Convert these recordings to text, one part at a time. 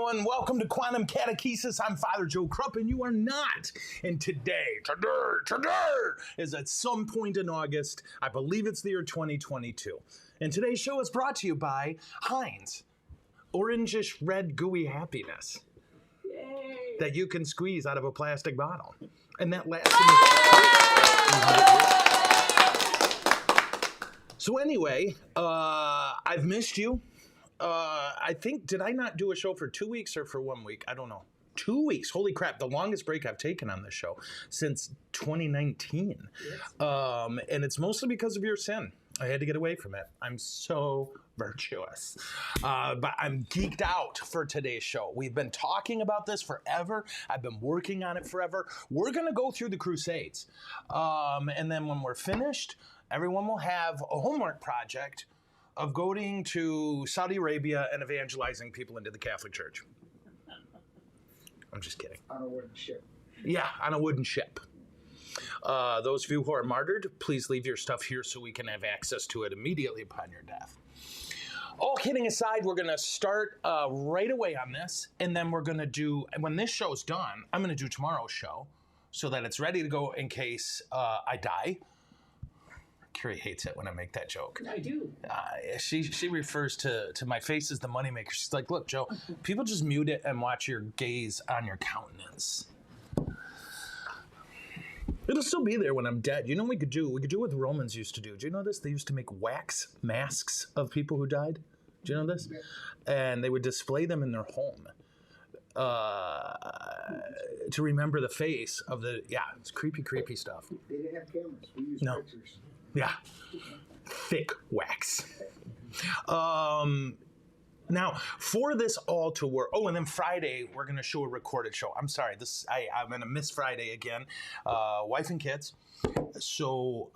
everyone. Welcome to Quantum Catechesis. I'm Father Joe Krupp, and you are not. And today is at some point in August. I believe it's the year 2022. And today's show is brought to you by Heinz. Orangish red gooey happiness. Yay. That you can squeeze out of a plastic bottle. And that lasts So anyway, I've missed you. I think, did I not do a show for 2 weeks or for 1 week? I don't know. 2 weeks. Holy crap. The longest break I've taken on this show since 2019. Yes. And it's mostly because of your sin. I had to get away from it. I'm so virtuous. But I'm geeked out for today's show. We've been talking about this forever. I've been working on it forever. We're going to go through the Crusades. And then when we're finished, everyone will have a homework project of going to Saudi Arabia and evangelizing people into the Catholic Church. I'm just kidding. On a wooden ship. Yeah, on a wooden ship. Those of you who are martyred, please leave your stuff here so we can have access to it immediately upon your death. All kidding aside, we're going to start right away on this, and then we're going to do, when this show's done, I'm going to do tomorrow's show so that it's ready to go in case I die. Carrie hates it when I make that joke. I do. She refers to my face as the moneymaker. She's like, look, Joe, people just mute it and watch your gaze on your countenance. It'll still be there when I'm dead. You know what we could do? We could do what the Romans used to do. Do you know this? They used to make wax masks of people who died. Do you know this? And they would display them in their home to remember the face of the, it's creepy stuff. They didn't have cameras. We used pictures. Yeah. Thick wax. Now, for this all to work, and then Friday, we're going to show a recorded show. I'm sorry, I'm going to miss Friday again. Wife and kids. So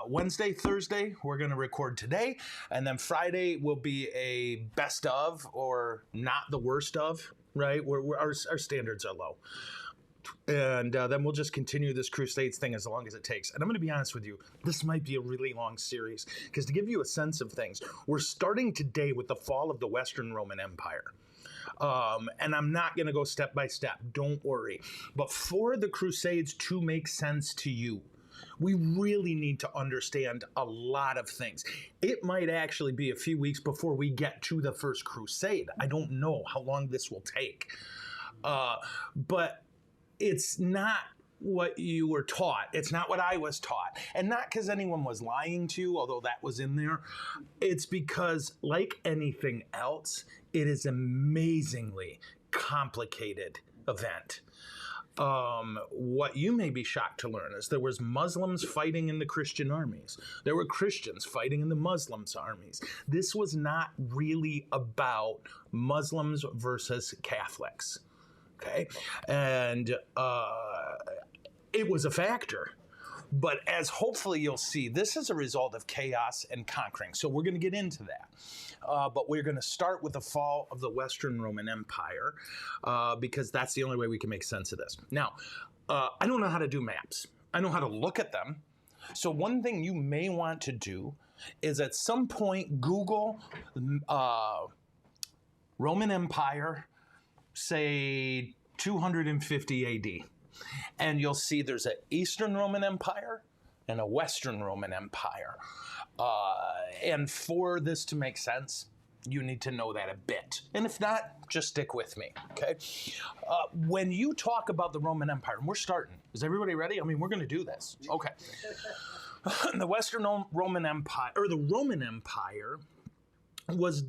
Wednesday, Thursday, we're going to record today. And then Friday will be a best of or not the worst of, right? Our standards are low. And then we'll just continue this Crusades thing as long as it takes. And I'm going to be honest with you, this might be a really long series because to give you a sense of things, we're starting today with the fall of the Western Roman Empire. And I'm not going to go step by step. Don't worry. But for the Crusades to make sense to you, we really need to understand a lot of things. It might actually be a few weeks before we get to the first Crusade. I don't know how long this will take. But it's not what you were taught. It's not what I was taught. And not because anyone was lying to you, although that was in there. It's because, like anything else, it is an amazingly complicated event. What you may be shocked to learn is there was Muslims fighting in the Christian armies. There were Christians fighting in the Muslims' armies. This was not really about Muslims versus Catholics. Okay, and it was a factor. But as hopefully you'll see, this is a result of chaos and conquering. So we're going to get into that. But we're going to start with the fall of the Western Roman Empire because that's the only way we can make sense of this. Now, I don't know how to do maps. I know how to look at them. So one thing you may want to do is at some point Google Roman Empire, say 250 AD. And you'll see there's an Eastern Roman Empire and a Western Roman Empire. And for this to make sense, you need to know that a bit. And if not, just stick with me, okay? When you talk about the Roman Empire, and we're starting. Is everybody ready? I mean, we're going to do this. Okay. The Western Roman Empire, or the Roman Empire, was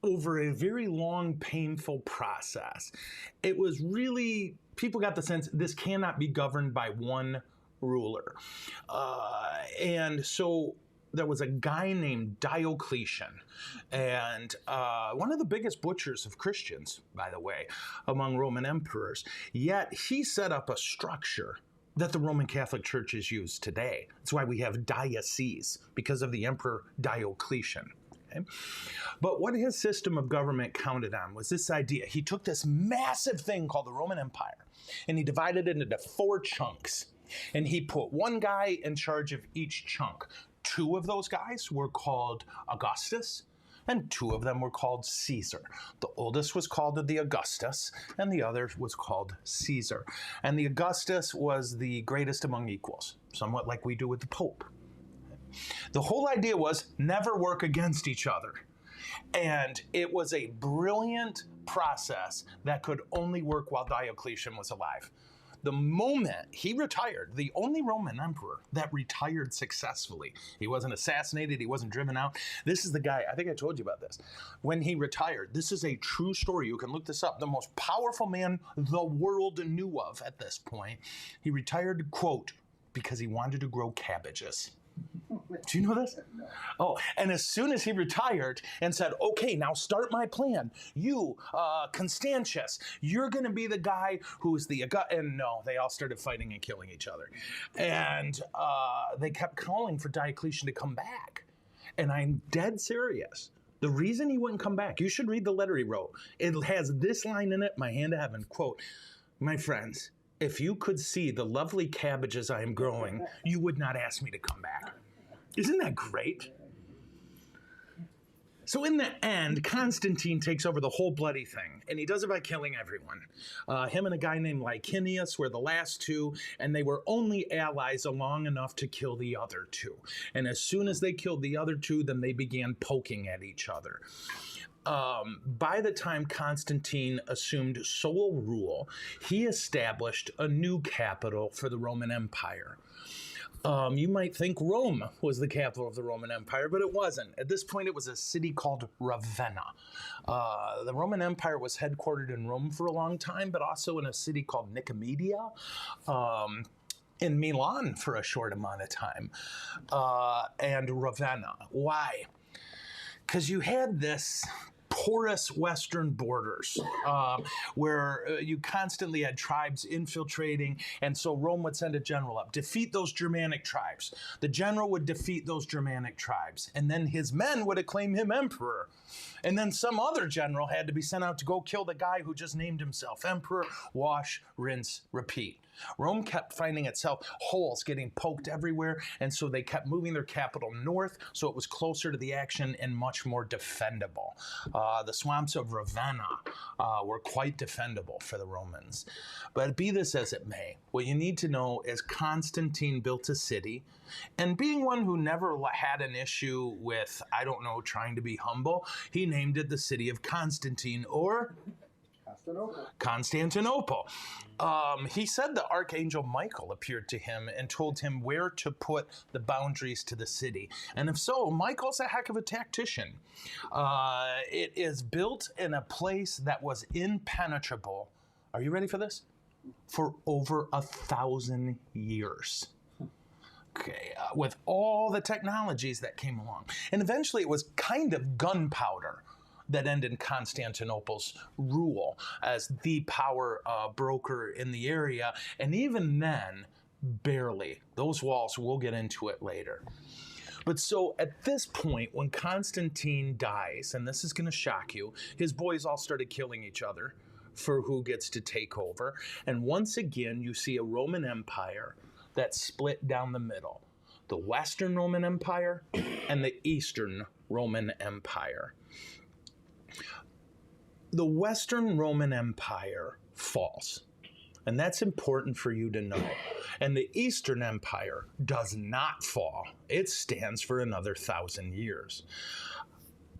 over a very long, painful process. It was really, people got the sense this cannot be governed by one ruler. And so there was a guy named Diocletian, and one of the biggest butchers of Christians, by the way, among Roman emperors. Yet he set up a structure that the Roman Catholic Church is used today. That's why we have dioceses, because of the Emperor Diocletian. Okay? But what his system of government counted on was this idea. He took this massive thing called the Roman Empire, and he divided it into 4 chunks. And he put one guy in charge of each chunk. 2 of those guys were called Augustus. and 2 of them were called Caesar. The oldest was called the Augustus, and the other was called Caesar. And the Augustus was the greatest among equals, somewhat like we do with the Pope. The whole idea was never work against each other. And it was a brilliant process that could only work while Diocletian was alive. The moment he retired, the only Roman emperor that retired successfully, he wasn't assassinated, he wasn't driven out. This is the guy, I think I told you about this. When he retired, this is a true story. You can look this up. The most powerful man the world knew of at this point. He retired, quote, because he wanted to grow cabbages. Do you know this? Oh, and as soon as he retired and said, okay, now start my plan. You, Constantius, you're going to be the guy who's the... And no, they all started fighting and killing each other. And they kept calling for Diocletian to come back. And I'm dead serious. The reason he wouldn't come back, you should read the letter he wrote. It has this line in it, my hand to heaven, quote, my friends, if you could see the lovely cabbages I am growing, you would not ask me to come back. Isn't that great? So in the end, Constantine takes over the whole bloody thing, and he does it by killing everyone. Him and a guy named Licinius were the last 2, and they were only allies long enough to kill the other 2. And as soon as they killed the other 2, then they began poking at each other. By the time Constantine assumed sole rule, he established a new capital for the Roman Empire. You might think Rome was the capital of the Roman Empire, but it wasn't. At this point, it was a city called Ravenna. The Roman Empire was headquartered in Rome for a long time, but also in a city called Nicomedia, in Milan for a short amount of time, and Ravenna. Why? Because you had this porous western borders where you constantly had tribes infiltrating, and so Rome would send a general up, defeat those Germanic tribes. The general would defeat those Germanic tribes, and then his men would acclaim him emperor. And then some other general had to be sent out to go kill the guy who just named himself emperor. Wash, rinse, repeat. Rome kept finding itself holes getting poked everywhere, and so they kept moving their capital north, so it was closer to the action and much more defendable. The swamps of Ravenna were quite defendable for the Romans. But be this as it may, what you need to know is Constantine built a city, and being one who never had an issue with, I don't know, trying to be humble, he named it the city of Constantine, or Constantinople. He said the Archangel Michael appeared to him and told him where to put the boundaries to the city. And if so, Michael's a heck of a tactician. It is built in a place that was impenetrable. Are you ready for this? For over 1,000 years. Okay, with all the technologies that came along. And eventually it was kind of gunpowder that ended Constantinople's rule as the power broker in the area. And even then, barely. Those walls, we'll get into it later. But so at this point, when Constantine dies, and this is going to shock you, his boys all started killing each other for who gets to take over. And once again, you see a Roman Empire that split down the middle. The Western Roman Empire and the Eastern Roman Empire. The Western Roman Empire falls, and that's important for you to know. And the Eastern Empire does not fall. It stands for another 1,000 years.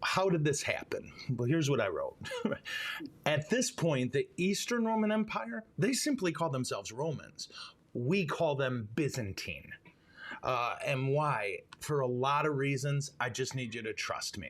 How did this happen? Well, here's what I wrote. At this point, the Eastern Roman Empire, they simply call themselves Romans. We call them Byzantine. And why? For a lot of reasons, I just need you to trust me.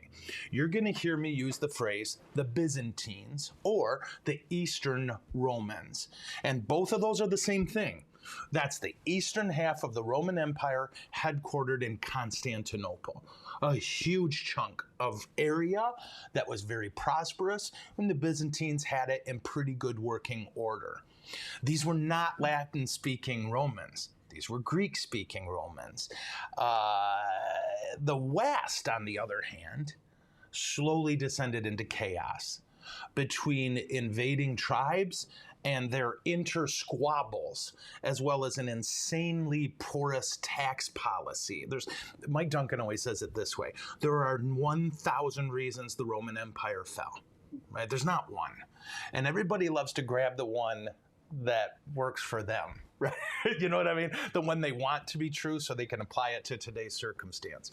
You're going to hear me use the phrase the Byzantines or the Eastern Romans. And both of those are the same thing. That's the eastern half of the Roman Empire headquartered in Constantinople. A huge chunk of area that was very prosperous, and the Byzantines had it in pretty good working order. These were not Latin-speaking Romans. These were Greek-speaking Romans. The West, on the other hand, slowly descended into chaos between invading tribes and their intersquabbles, as well as an insanely porous tax policy. Mike Duncan always says it this way: there are 1,000 reasons the Roman Empire fell. Right? There's not one, and everybody loves to grab the one that works for them. Right? You know what I mean? The one they want to be true so they can apply it to today's circumstance.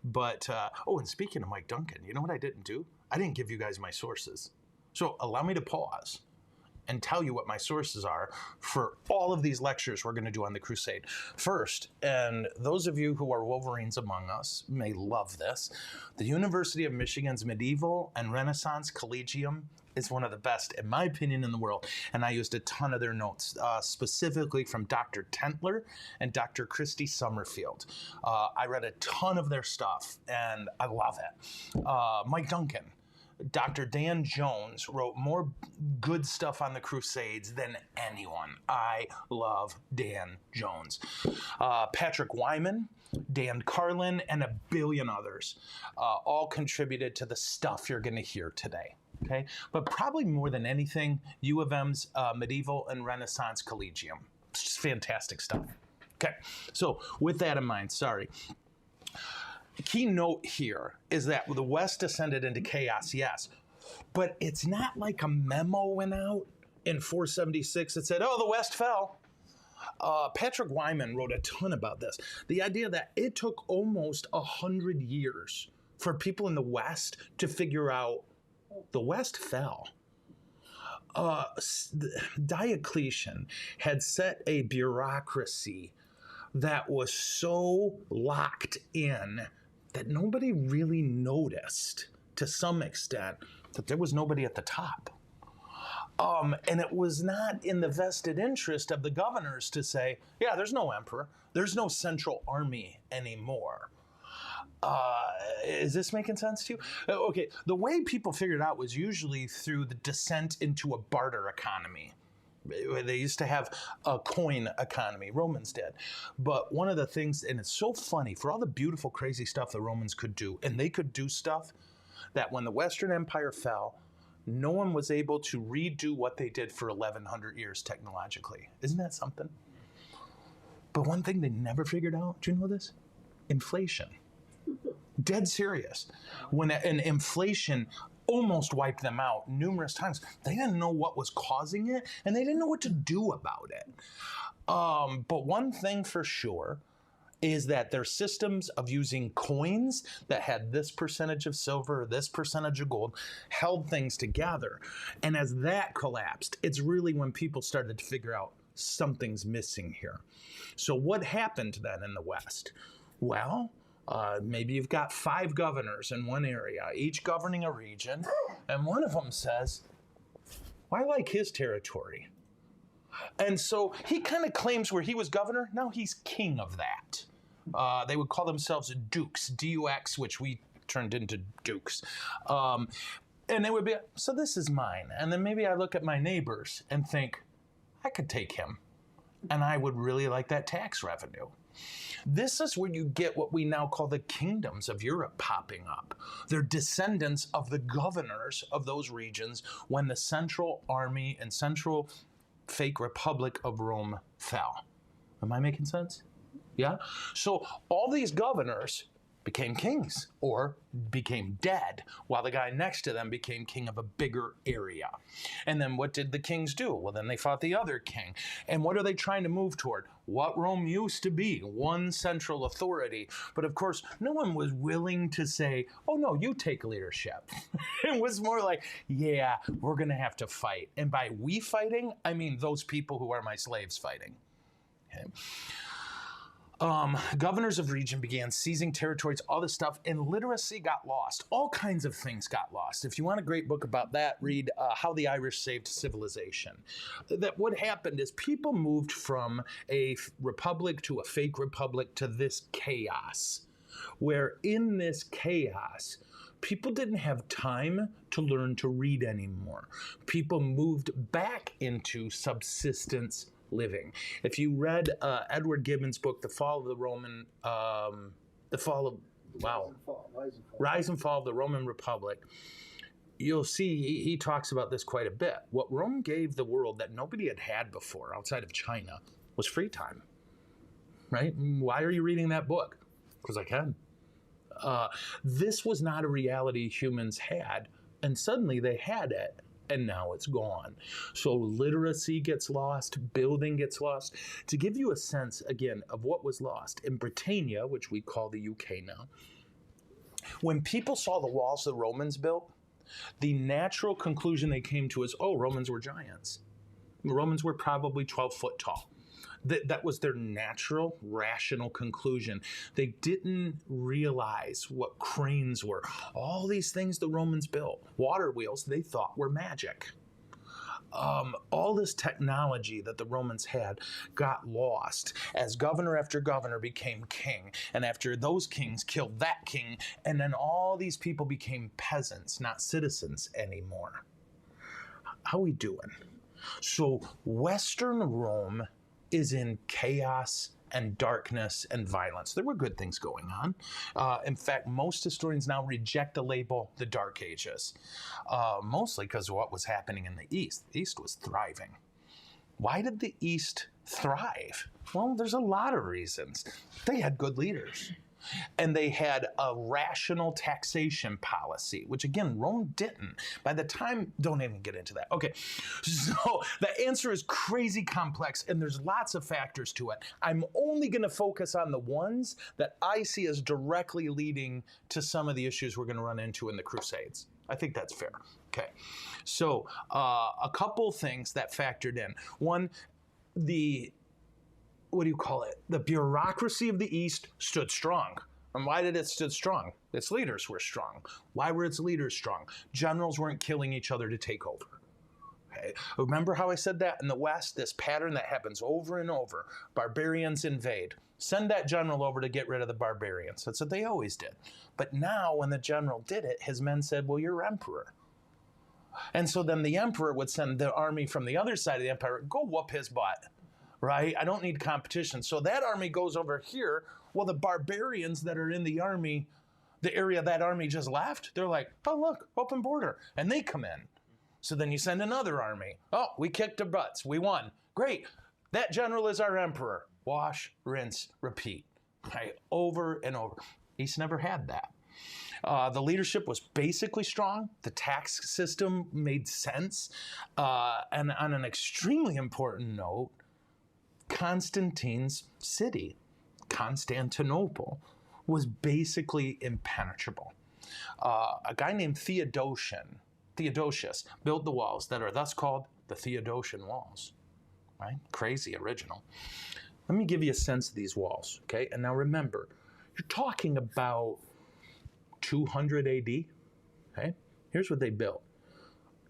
But, and speaking of Mike Duncan, you know what I didn't do? I didn't give you guys my sources. So allow me to pause and tell you what my sources are for all of these lectures we're going to do on the Crusade. First, and those of you who are Wolverines among us may love this, the University of Michigan's Medieval and Renaissance Collegium is one of the best, in my opinion, in the world. And I used a ton of their notes, specifically from Dr. Tentler and Dr. Christy Summerfield. I read a ton of their stuff, and I love it. Mike Duncan, Dr. Dan Jones wrote more good stuff on the Crusades than anyone. I love Dan Jones. Patrick Wyman, Dan Carlin, and a billion others all contributed to the stuff you're going to hear today. Okay, but probably more than anything, U of M's Medieval and Renaissance Collegium. It's just fantastic stuff. Okay, so with that in mind, the key note here is that the West descended into chaos, yes, but it's not like a memo went out in 476 that said, oh, the West fell. Patrick Wyman wrote a ton about this. The idea that it took almost 100 years for people in the West to figure out the West fell. Diocletian had set a bureaucracy that was so locked in that nobody really noticed, to some extent, that there was nobody at the top. And it was not in the vested interest of the governors to say, yeah, there's no emperor, there's no central army anymore. Is this making sense to you? Okay, the way people figured it out was usually through the descent into a barter economy. They used to have a coin economy, Romans did. But one of the things, and it's so funny, for all the beautiful, crazy stuff the Romans could do, and they could do stuff that when the Western Empire fell, no one was able to redo what they did for 1,100 years technologically. Isn't that something? But one thing they never figured out, do you know this? Inflation. Dead serious. When an inflation almost wiped them out numerous times, they didn't know what was causing it, and they didn't know what to do about it. But one thing for sure is that their systems of using coins that had this percentage of silver, this percentage of gold, held things together. And as that collapsed, it's really when people started to figure out something's missing here. So what happened then in the West? Well, maybe you've got 5 governors in one area, each governing a region, and one of them says, well, I like his territory. And so he kind of claims where he was governor, now he's king of that. They would call themselves dukes, D-U-X, which we turned into dukes. And they would be, so this is mine. And then maybe I look at my neighbors and think, I could take him. And I would really like that tax revenue. This is where you get what we now call the kingdoms of Europe popping up. They're descendants of the governors of those regions when the central army and central fake republic of Rome fell. Am I making sense? Yeah? So all these governors became kings or became dead while the guy next to them became king of a bigger area. And then what did the kings do? Well, then they fought the other king. And what are they trying to move toward? What Rome used to be, one central authority. But of course, no one was willing to say, oh no, you take leadership. It was more like, yeah, we're going to have to fight. And by we fighting, I mean those people who are my slaves fighting. Okay. Governors of region began seizing territories, all this stuff, and literacy got lost. All kinds of things got lost. If you want a great book about that, read How the Irish Saved Civilization. That what happened is people moved from a republic to a fake republic to this chaos, where in this chaos, people didn't have time to learn to read anymore. People moved back into subsistence living. If you read Edward Gibbon's book, Rise and Fall of the Roman Republic, you'll see he talks about this quite a bit. What Rome gave the world that nobody had had before outside of China was free time, right? Why are you reading that book? Because I can. This was not a reality humans had, and suddenly they had it, and now it's gone. So literacy gets lost, building gets lost. To give you a sense, again, of what was lost, in Britannia, which we call the UK now, when people saw the walls the Romans built, the natural conclusion they came to is, oh, Romans were giants. Romans were probably 12 foot tall. That was their natural, rational conclusion. They didn't realize what cranes were. All these things the Romans built, water wheels, they thought were magic. All this technology that the Romans had got lost as governor after governor became king. And after those kings killed that king, and then all these people became peasants, not citizens anymore. How we doing? So Western Rome is in chaos and darkness and violence. There were good things going on. In fact, most historians now reject the label the Dark Ages, mostly because of what was happening in the East. The East was thriving. Why did the East thrive? Well, there's a lot of reasons. They had good leaders. And they had a rational taxation policy, which again, Rome didn't. By the time, don't even get into that. Okay, so the answer is crazy complex, and there's lots of factors to it. I'm only going to focus on the ones that I see as directly leading to some of the issues we're going to run into in the Crusades. I think that's fair. Okay, so a couple things that factored in. One, the bureaucracy of the East stood strong. And why did it stood strong? Its leaders were strong. Why were its leaders strong? Generals weren't killing each other to take over. Okay. Remember how I said that in the West, this pattern that happens over and over. Barbarians invade. Send that general over to get rid of the barbarians. That's what they always did. But now when the general did it, his men said, well, you're emperor. And so then the emperor would send the army from the other side of the empire, go whoop his butt. Right? I don't need competition. So that army goes over here. Well, the barbarians that are in the army, the area that army just left, they're like, oh, look, open border. And they come in. So then you send another army. Oh, we kicked their butts. We won. Great. That general is our emperor. Wash, rinse, repeat. Right? Over and over. East never had that. The leadership was basically strong. The tax system made sense. And on an extremely important note, Constantine's city, Constantinople, was basically impenetrable. A guy named Theodosius built the walls that are thus called the Theodosian walls. Right? Crazy original. Let me give you a sense of these walls, okay? And now remember, you're talking about 200 AD, okay? Here's what they built.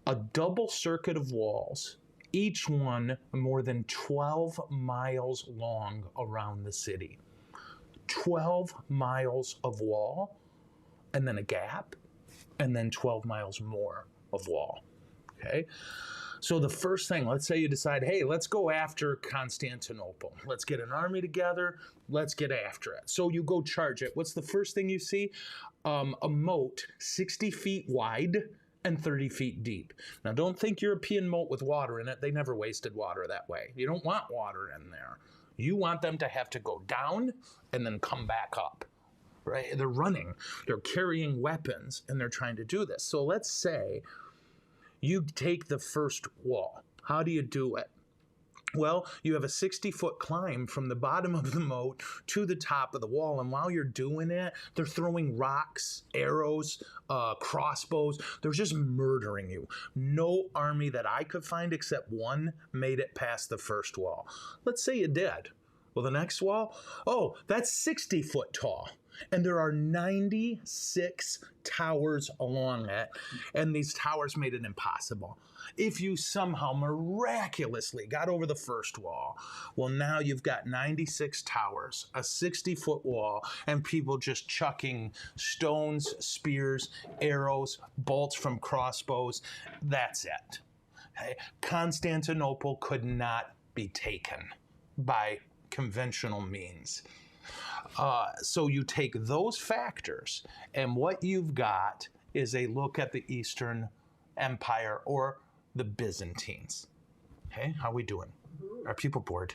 A double circuit of walls, each one more than 12 miles long around the city. 12 miles of wall, and then a gap, and then 12 miles more of wall, okay? So the first thing, let's say you decide, hey, let's go after Constantinople. Let's get an army together. Let's get after it. So you go charge it. What's the first thing you see? A moat 60 feet wide and 30 feet deep. Now, don't think European moat with water in it. They never wasted water that way. You don't want water in there. You want them to have to go down and then come back up, right? They're running. They're carrying weapons, and they're trying to do this. So let's say you take the first wall. How do you do it? Well, you have a 60-foot climb from the bottom of the moat to the top of the wall. And while you're doing it, they're throwing rocks, arrows, crossbows. They're just murdering you. No army that I could find except one made it past the first wall. Let's say you did. Well, the next wall, oh, that's 60 foot tall. And there are 96 towers along it. And these towers made it impossible. If you somehow miraculously got over the first wall, well, now you've got 96 towers, a 60-foot wall, and people just chucking stones, spears, arrows, bolts from crossbows. That's it. Okay? Constantinople could not be taken by conventional means. So you take those factors, and what you've got is a look at the Eastern Empire or the Byzantines. Okay, how are we doing? Are people bored?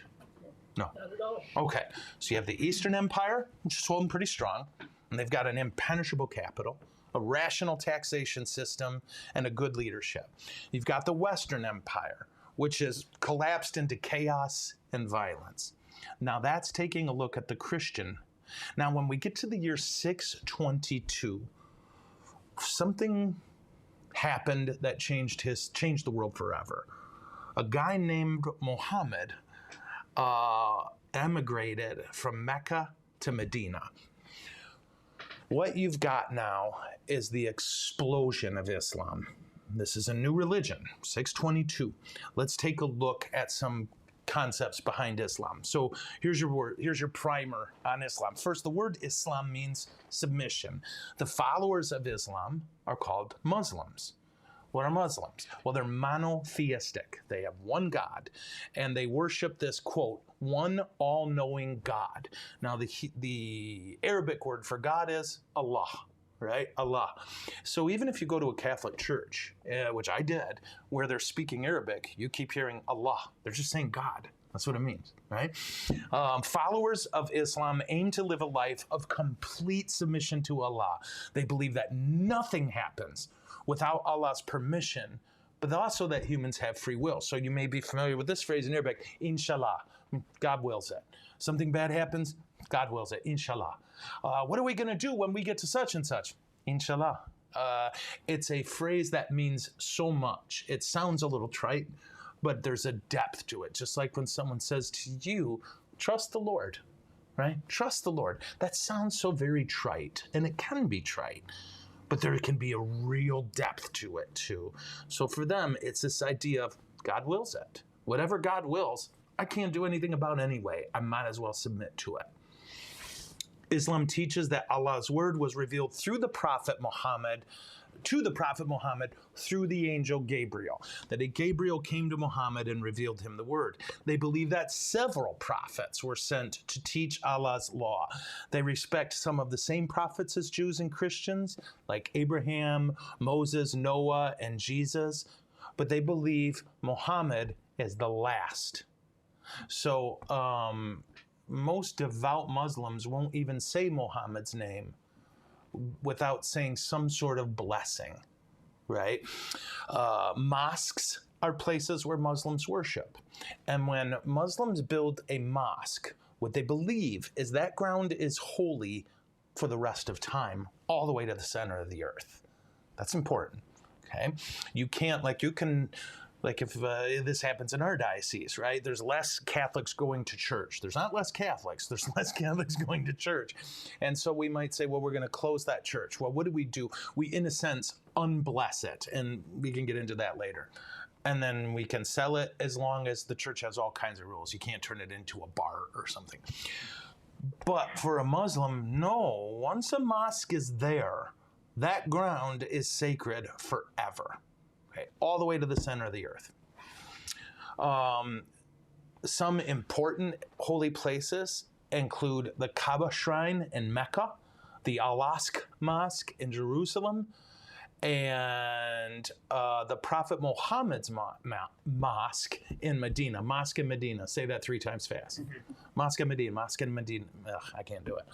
No. Not at all. Okay, so you have the Eastern Empire, which is holding pretty strong, and they've got an impenetrable capital, a rational taxation system, and a good leadership. You've got the Western Empire, which has collapsed into chaos and violence. Now that's taking a look at the Christian. Now when we get to the year 622, something happened that changed the world forever. A guy named Muhammad emigrated from Mecca to Medina. What you've got now is the explosion of Islam. This is a new religion, 622. Let's take a look at some concepts behind Islam. So here's your primer on Islam. First, the word Islam means submission. The followers of Islam are called Muslims. What are Muslims? Well, they're monotheistic. They have one God, and they worship this, quote, one all-knowing God. Now, the Arabic word for God is Allah, right? Allah. So even if you go to a Catholic church, which I did, where they're speaking Arabic, you keep hearing Allah. They're just saying God. That's what it means, right? Followers of Islam aim to live a life of complete submission to Allah. They believe that nothing happens without Allah's permission, but also that humans have free will. So you may be familiar with this phrase in Arabic, inshallah, God wills it. Something bad happens, God wills it, inshallah. What are we going to do when we get to such and such? Inshallah. It's a phrase that means so much. It sounds a little trite, but there's a depth to it. Just like when someone says to you, trust the Lord, right? Trust the Lord. That sounds so very trite, and it can be trite, but there can be a real depth to it too. So for them, it's this idea of God wills it. Whatever God wills, I can't do anything about anyway. I might as well submit to it. Islam teaches that Allah's word was revealed through the Prophet Muhammad, to the Prophet Muhammad through the angel Gabriel. That Gabriel came to Muhammad and revealed him the word. They believe that several prophets were sent to teach Allah's law. They respect some of the same prophets as Jews and Christians, like Abraham, Moses, Noah, and Jesus, but they believe Muhammad is the last. So most devout Muslims won't even say Muhammad's name without saying some sort of blessing, right? Mosques are places where Muslims worship. And when Muslims build a mosque, what they believe is that ground is holy for the rest of time, all the way to the center of the earth. That's important, okay? You can't, if this happens in our diocese, right? There's less Catholics going to church. There's not less Catholics. There's less Catholics going to church. And so we might say, well, we're going to close that church. Well, what do? We, in a sense, unbless it. And we can get into that later. And then we can sell it as long as the church has all kinds of rules. You can't turn it into a bar or something. But for a Muslim, no. Once a mosque is there, that ground is sacred forever. Okay, all the way to the center of the earth. Some important holy places include the Kaaba shrine in Mecca, the Al-Aqsa Mosque in Jerusalem, and the Prophet Muhammad's mosque in Medina. Mosque in Medina. Say that 3 times fast. Mosque in Medina. Mosque in Medina. Ugh, I can't do it.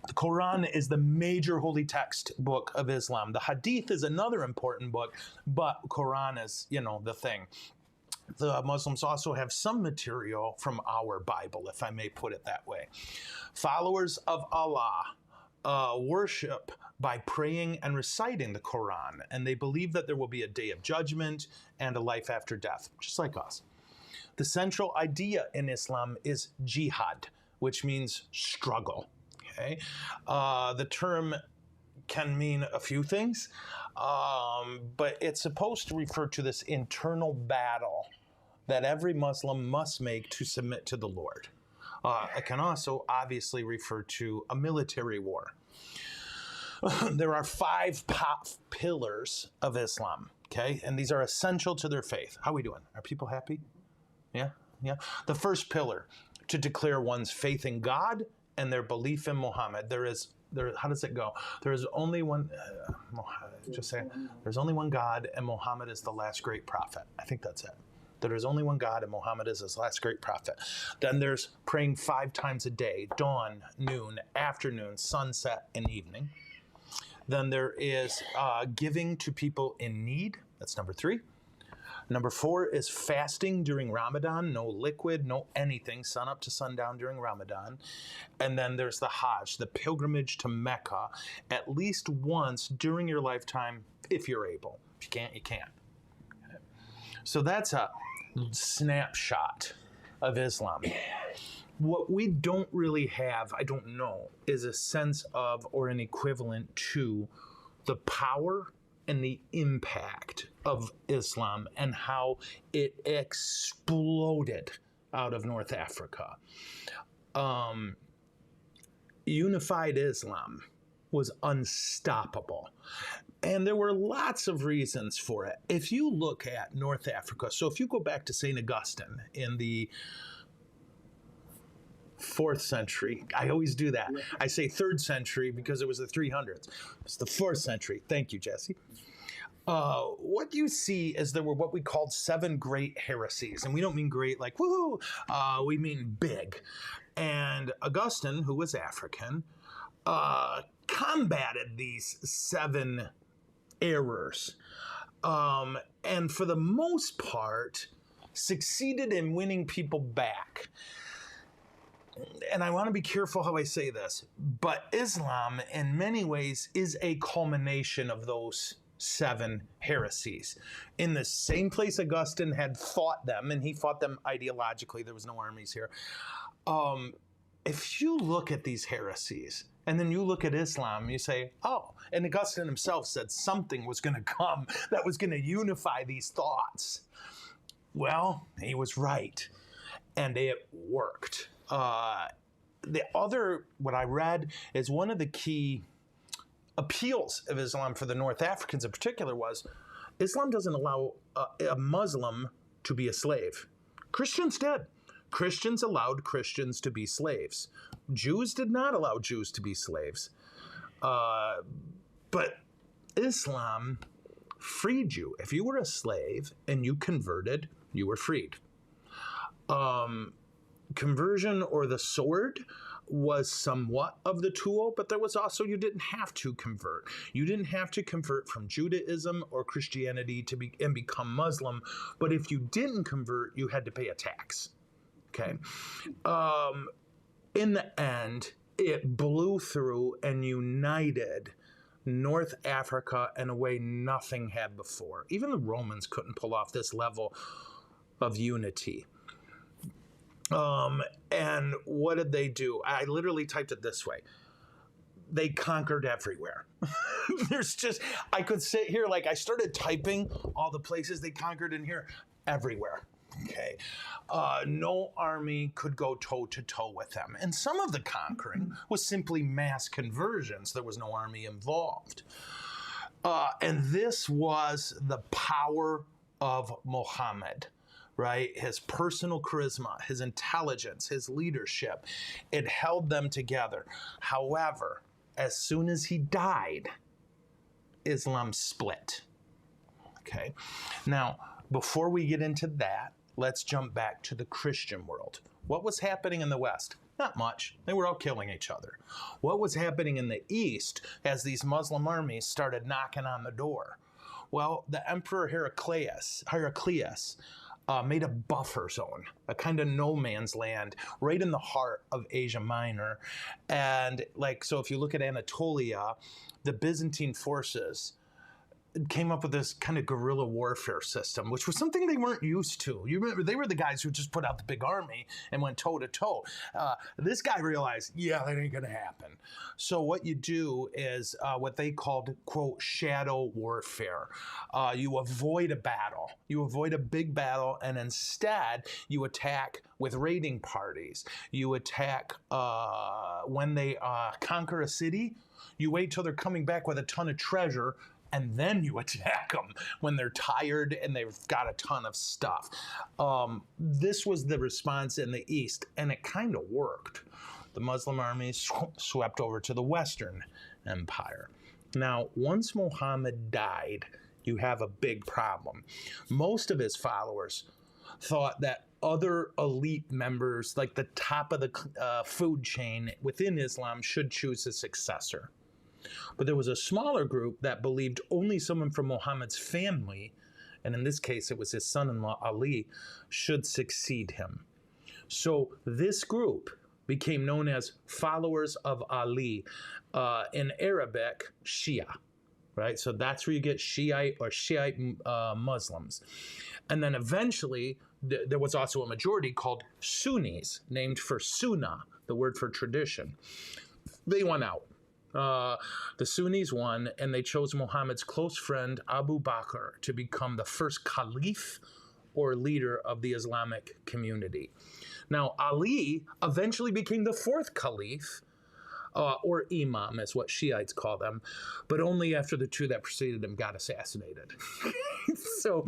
The Quran is the major holy text book of Islam. The Hadith is another important book, but Quran is, the thing. The Muslims also have some material from our Bible, if I may put it that way. Followers of Allah worship by praying and reciting the Quran, and they believe that there will be a day of judgment and a life after death, just like us. The central idea in Islam is jihad, which means struggle. Okay. The term can mean a few things, but it's supposed to refer to this internal battle that every Muslim must make to submit to the Lord. It can also obviously refer to a military war. There are 5 pillars of Islam, okay? And these are essential to their faith. How are we doing? Are people happy? Yeah? The first pillar, to declare one's faith in God and their belief in Muhammad. There is there. How does it go? There is only one. Just say, there's only one God, and Muhammad is the last great prophet. I think that's it. There is only one God, and Muhammad is his last great prophet. Then there's praying 5 times a day: dawn, noon, afternoon, sunset, and evening. Then there is giving to people in need. That's number 3. Number 4 is fasting during Ramadan, no liquid, no anything, sun up to sundown during Ramadan. And then there's the Hajj, the pilgrimage to Mecca, at least once during your lifetime, if you're able. If you can't, you can't. Okay. So that's a snapshot of Islam. What we don't really have, I don't know, is a sense of or an equivalent to the power and the impact of Islam and how it exploded out of North Africa. Unified Islam was unstoppable. And there were lots of reasons for it. If you look at North Africa, so if you go back to St. Augustine in the 4th century. I always do that. I say 3rd century because it was the 300s. It's the 4th century. Thank you, Jesse. What you see is there were what we called 7 great heresies. And we don't mean great like, woohoo. We mean big. And Augustine, who was African, combated these 7 errors. And for the most part, succeeded in winning people back. And I want to be careful how I say this, but Islam in many ways is a culmination of those 7 heresies. In the same place Augustine had fought them, and he fought them ideologically, there was no armies here. If you look at these heresies, and then you look at Islam, you say, oh, and Augustine himself said something was going to come that was going to unify these thoughts. Well, he was right, and it worked. The other, what I read, is one of the key appeals of Islam for the North Africans in particular was Islam doesn't allow a Muslim to be a slave. Christians did. Christians allowed Christians to be slaves. Jews did not allow Jews to be slaves. But Islam freed you. If you were a slave and you converted, you were freed. Conversion or the sword was somewhat of the tool, but there was also, you didn't have to convert. You didn't have to convert from Judaism or Christianity and become Muslim, but if you didn't convert, you had to pay a tax. Okay. In the end, it blew through and united North Africa in a way nothing had before. Even the Romans couldn't pull off this level of unity. And what did they do? I literally typed it this way. They conquered everywhere. I could sit here, like I started typing all the places they conquered in here, everywhere. Okay. No army could go toe to toe with them. And some of the conquering was simply mass conversions. There was no army involved. And this was the power of Muhammad. Right? His personal charisma, his intelligence, his leadership, it held them together. However, as soon as he died, Islam split. Okay. Now, before we get into that, let's jump back to the Christian world. What was happening in the West? Not much. They were all killing each other. What was happening in the East as these Muslim armies started knocking on the door? Well, the Emperor Heraclius made a buffer zone, a kind of no man's land, right in the heart of Asia Minor. And so if you look at Anatolia, the Byzantine forces came up with this kind of guerrilla warfare system, which was something they weren't used to. You remember, they were the guys who just put out the big army and went toe to toe. This guy realized, that ain't going to happen. So what you do is what they called, quote, shadow warfare. You avoid a battle. You avoid a big battle, and instead you attack with raiding parties. You attack when they conquer a city. You wait till they're coming back with a ton of treasure, and then you attack them when they're tired and they've got a ton of stuff. This was the response in the East, and it kind of worked. the Muslim armies swept over to the Western Empire. Now, once Muhammad died, you have a big problem. Most of his followers thought that other elite members, like the top of the food chain within Islam, should choose a successor. But there was a smaller group that believed only someone from Muhammad's family, and in this case it was his son-in-law Ali, should succeed him. So this group became known as followers of Ali, in Arabic, Shia. Right? So that's where you get Shiite or Shiite Muslims. And then eventually, there was also a majority called Sunnis, named for Sunnah, the word for tradition. They won out. The Sunnis won, and they chose Muhammad's close friend Abu Bakr to become the first Khalif, or leader of the Islamic community. Now, Ali eventually became the fourth Khalif, or Imam is what Shiites call them, but only after the two that preceded him got assassinated. So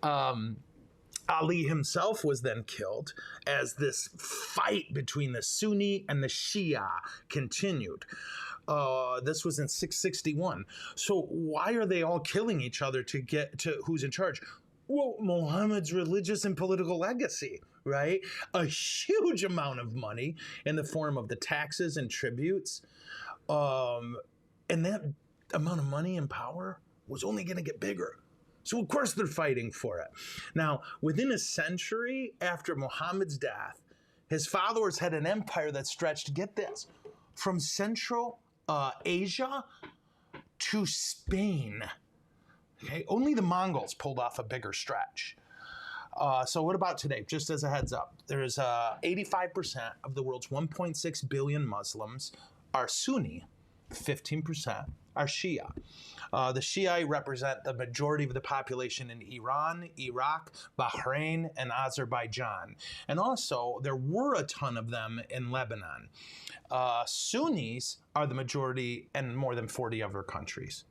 Ali himself was then killed as this fight between the Sunni and the Shia continued. This was in 661. So why are they all killing each other to get to who's in charge? Well, Muhammad's religious and political legacy, right? A huge amount of money in the form of the taxes and tributes. And that amount of money and power was only going to get bigger. So, of course, they're fighting for it. Now, within a century after Muhammad's death, his followers had an empire that stretched, get this, from Central Asia to Spain. Okay, only the Mongols pulled off a bigger stretch. So what about today? Just as a heads up, there's 85% of the world's 1.6 billion Muslims are Sunni, 15% are Shia. The Shia represent the majority of the population in Iran, Iraq, Bahrain, and Azerbaijan. And also, there were a ton of them in Lebanon. Sunnis are the majority in more than 40 other countries.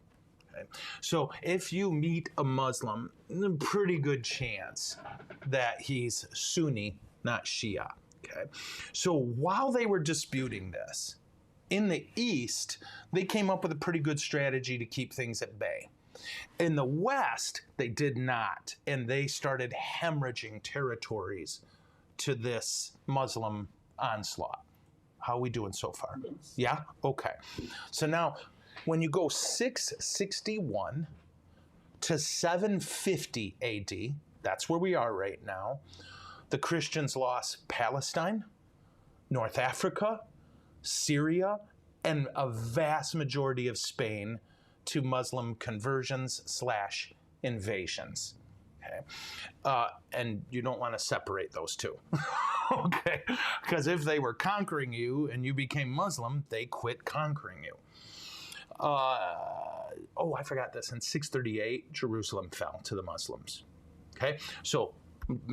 Okay. So if you meet a Muslim, pretty good chance that he's Sunni, not Shia. Okay. So while they were disputing this, in the East, they came up with a pretty good strategy to keep things at bay. In the West, they did not, and they started hemorrhaging territories to this Muslim onslaught. How are we doing so far? Yes. Yeah? Okay. So now, when you go 661 to 750 AD, that's where we are right now, the Christians lost Palestine, North Africa, Syria, and a vast majority of Spain to Muslim conversions / invasions. Okay. And you don't want to separate those two. Okay. Because if they were conquering you and you became Muslim, they quit conquering you. I forgot this. In 638, Jerusalem fell to the Muslims. Okay. So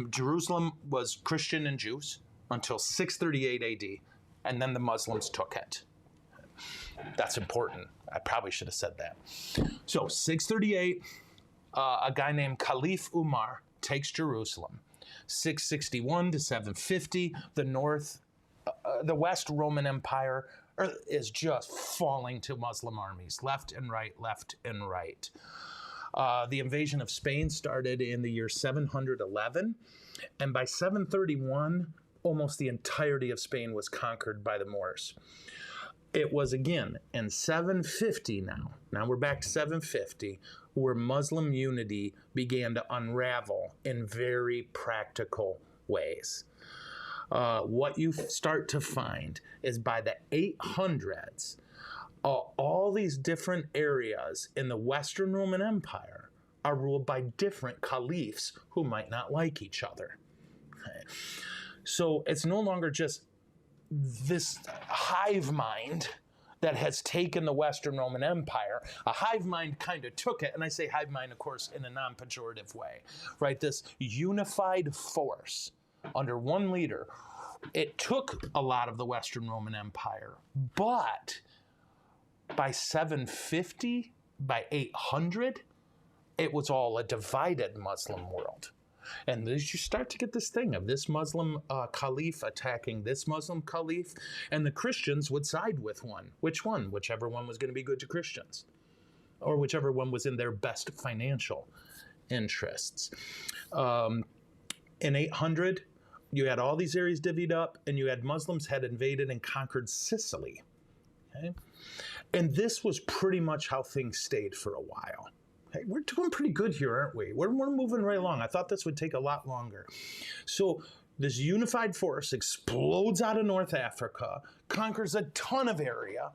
Jerusalem was Christian and Jews until 638 AD. And then the Muslims took it. That's important. I probably should have said that. So 638, a guy named Caliph Umar takes Jerusalem. 661 to 750, the West Roman Empire is just falling to Muslim armies, left and right, left and right. The invasion of Spain started in the year 711, and by 731, almost the entirety of Spain was conquered by the Moors. It was again in 750 now we're back to 750, where Muslim unity began to unravel in very practical ways. What you start to find is by the 800s, all these different areas in the Western Roman Empire are ruled by different caliphs who might not like each other. Okay. So it's no longer just this hive mind that has taken the Western Roman Empire. A hive mind kind of took it, and I say hive mind, of course, in a non-pejorative way, right? This unified force under one leader. It took a lot of the Western Roman Empire, but by 750, by 800, it was all a divided Muslim world. And you start to get this thing of this Muslim Caliph attacking this Muslim Caliph, and the Christians would side with one. Which one? Whichever one was going to be good to Christians, or whichever one was in their best financial interests. In 800, you had all these areas divvied up, and you had Muslims had invaded and conquered Sicily. Okay? And this was pretty much how things stayed for a while. Okay? We're doing pretty good here, aren't we? We're moving right along. I thought this would take a lot longer. So this unified force explodes out of North Africa, conquers a ton of area.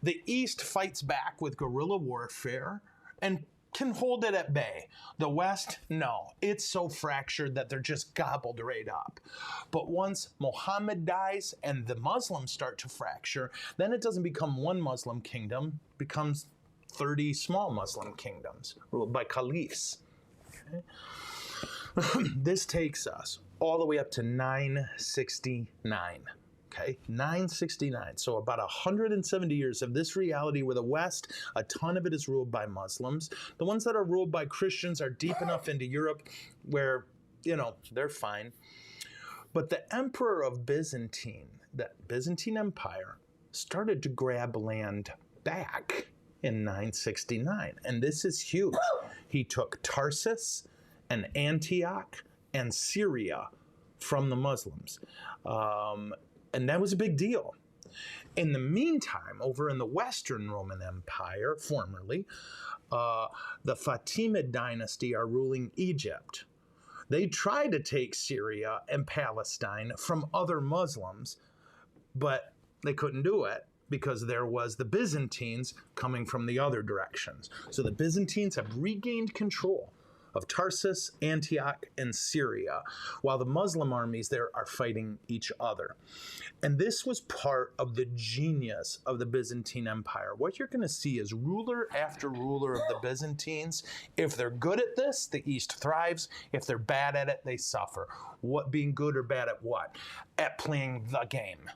The East fights back with guerrilla warfare and can hold it at bay. The West, no. It's so fractured that they're just gobbled right up. But once Muhammad dies and the Muslims start to fracture, then it doesn't become one Muslim kingdom, it becomes 30 small Muslim kingdoms ruled by caliphs. Okay? This takes us all the way up to 969. Okay, 969. So about 170 years of this reality where the West, a ton of it is ruled by Muslims. The ones that are ruled by Christians are deep enough into Europe where, they're fine. But the emperor of Byzantine, the Byzantine Empire, started to grab land back in 969. And this is huge. He took Tarsus and Antioch and Syria from the Muslims. And that was a big deal. In the meantime, over in the Western Roman Empire, formerly, the Fatimid dynasty are ruling Egypt. They tried to take Syria and Palestine from other Muslims, but they couldn't do it because there was the Byzantines coming from the other directions. So the Byzantines have regained control of Tarsus, Antioch, and Syria, while the Muslim armies there are fighting each other. And this was part of the genius of the Byzantine Empire. What you're going to see is ruler after ruler of the Byzantines. If they're good at this, the East thrives. If they're bad at it, they suffer. What being good or bad at what? At playing the game.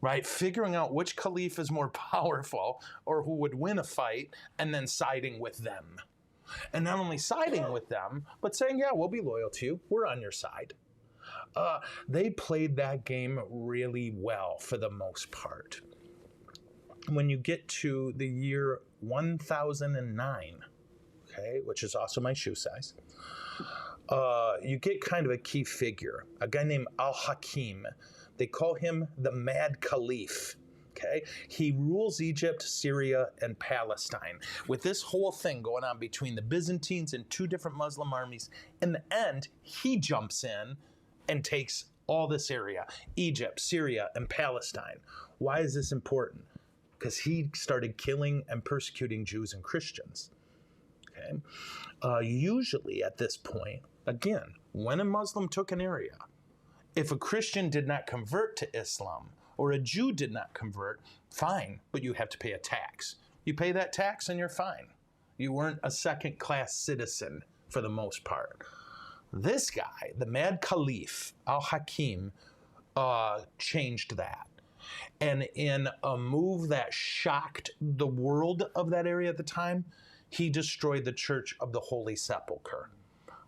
Right? Figuring out which caliph is more powerful or who would win a fight and then siding with them. And not only siding with them, but saying, yeah, we'll be loyal to you. We're on your side. They played that game really well for the most part. When you get to the year 1009, okay, which is also my shoe size, you get kind of a key figure, a guy named Al-Hakim. They call him the Mad Khalif. Okay? He rules Egypt, Syria, and Palestine. With this whole thing going on between the Byzantines and two different Muslim armies, in the end, he jumps in and takes all this area, Egypt, Syria, and Palestine. Why is this important? Because he started killing and persecuting Jews and Christians. Okay? Usually at this point, again, when a Muslim took an area, if a Christian did not convert to Islam, or a Jew did not convert, fine, but you have to pay a tax. You pay that tax and you're fine. You weren't a second-class citizen for the most part. This guy, the Mad Khalif, Al-Hakim, changed that. And in a move that shocked the world of that area at the time, he destroyed the Church of the Holy Sepulchre.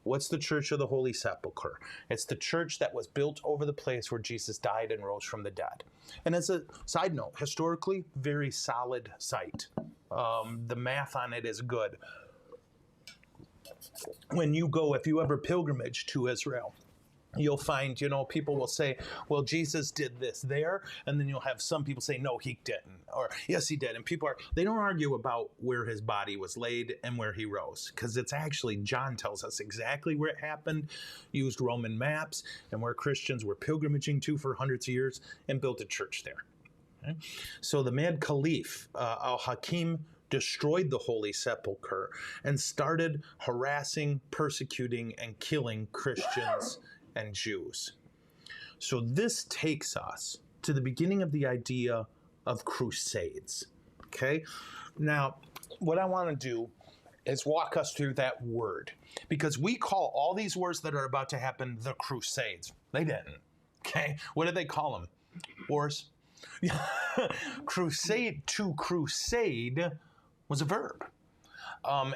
What's the Church of the Holy Sepulchre? It's the church that was built over the place where Jesus died and rose from the dead. And as a side note, historically, very solid site. The math on it is good. When you go, if you ever pilgrimage to Israel, you'll find, people will say, well, Jesus did this there. And then you'll have some people say, no, he didn't. Or, yes, he did. And they don't argue about where his body was laid and where he rose. Because it's actually, John tells us exactly where it happened, used Roman maps, and where Christians were pilgrimaging to for hundreds of years and built a church there. Okay? So the Mad Khalif, Al-Hakim, destroyed the Holy Sepulchre and started harassing, persecuting, and killing Christians and Jews. So this takes us to the beginning of the idea of crusades. Okay? Now, what I want to do is walk us through that word, because we call all these wars that are about to happen the crusades. They didn't. Okay? What did they call them? Wars? Crusade, to crusade was a verb.